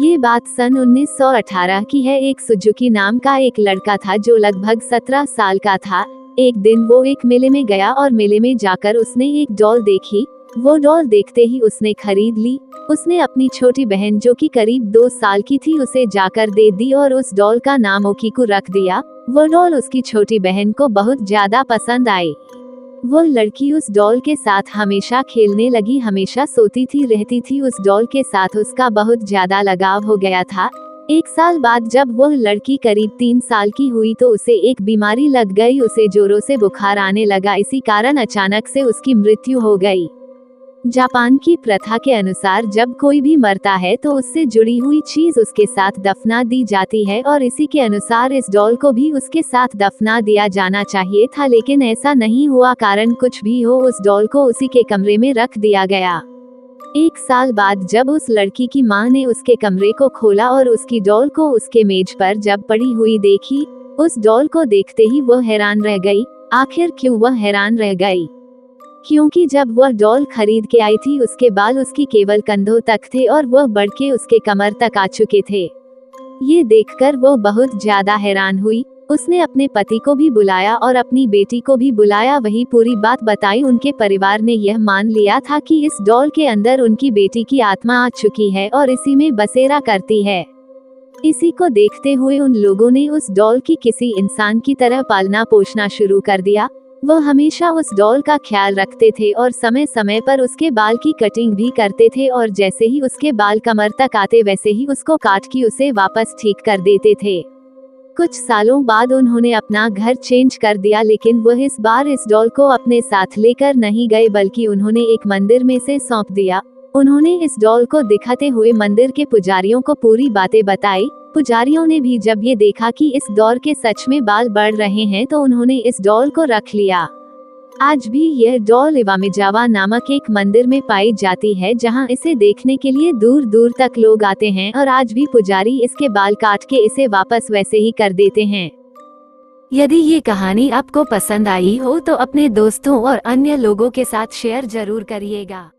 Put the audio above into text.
ये बात सन 1918 की है। एक सुजुकी नाम का एक लड़का था जो लगभग 17 साल का था। एक दिन वो एक मेले में गया और मेले में जाकर उसने एक डॉल देखी। वो डॉल देखते ही उसने खरीद ली। उसने अपनी छोटी बहन जो कि करीब 2 साल की थी उसे जाकर दे दी और उस डॉल का नाम ओकीकू रख दिया। वो डॉल उसकी छोटी बहन को बहुत ज्यादा पसंद आई। वो लड़की उस डॉल के साथ हमेशा खेलने लगी, हमेशा सोती थी, रहती थी। उस डॉल के साथ उसका बहुत ज्यादा लगाव हो गया था। 1 साल बाद जब वह लड़की करीब 3 साल की हुई तो उसे एक बीमारी लग गई। उसे जोरों से बुखार आने लगा। इसी कारण अचानक से उसकी मृत्यु हो गई। जापान की प्रथा के अनुसार जब कोई भी मरता है तो उससे जुड़ी हुई चीज उसके साथ दफना दी जाती है और इसी के अनुसार इस डॉल को भी उसके साथ दफना दिया जाना चाहिए था, लेकिन ऐसा नहीं हुआ। कारण कुछ भी हो, उस डॉल को उसी के कमरे में रख दिया गया। 1 साल बाद जब उस लड़की की मां ने उसके कमरे को खोला और उसकी डॉल को उसके मेज पर जब पड़ी हुई देखी, उस डॉल को देखते ही वह हैरान रह गई। आखिर क्यों वह हैरान रह गई? क्योंकि जब वह डॉल खरीद के आई थी उसके बाल उसकी केवल कंधों तक थे और वह बढ़ के उसके कमर तक आ चुके थे। ये देखकर वो बहुत ज्यादा हैरान हुई। उसने अपने पति को भी बुलाया और अपनी बेटी को भी बुलाया, वही पूरी बात बताई। उनके परिवार ने यह मान लिया था कि इस डॉल के अंदर उनकी बेटी की आत्मा आ चुकी है और इसी में बसेरा करती है। इसी को देखते हुए उन लोगों ने उस डॉल की किसी इंसान की तरह पालना पोषना शुरू कर दिया। वो हमेशा उस डॉल का ख्याल रखते थे और समय समय पर उसके बाल की कटिंग भी करते थे और जैसे ही उसके बाल कमर तक आते वैसे ही उसको काट के उसे वापस ठीक कर देते थे। कुछ सालों बाद उन्होंने अपना घर चेंज कर दिया, लेकिन वह इस बार इस डॉल को अपने साथ लेकर नहीं गए बल्कि उन्होंने एक मंदिर में से सौंप दिया। उन्होंने इस डॉल को दिखाते हुए मंदिर के पुजारियों को पूरी बातें बताई। पुजारियों ने भी जब ये देखा कि इस दौर के सच में बाल बढ़ रहे हैं तो उन्होंने इस डॉल को रख लिया। आज भी यह डॉल इवामिजावा नामक एक मंदिर में पाई जाती है जहां इसे देखने के लिए दूर दूर तक लोग आते हैं और आज भी पुजारी इसके बाल काट के इसे वापस वैसे ही कर देते हैं। यदि ये कहानी आपको पसंद आई हो तो अपने दोस्तों और अन्य लोगों के साथ शेयर जरूर करिएगा।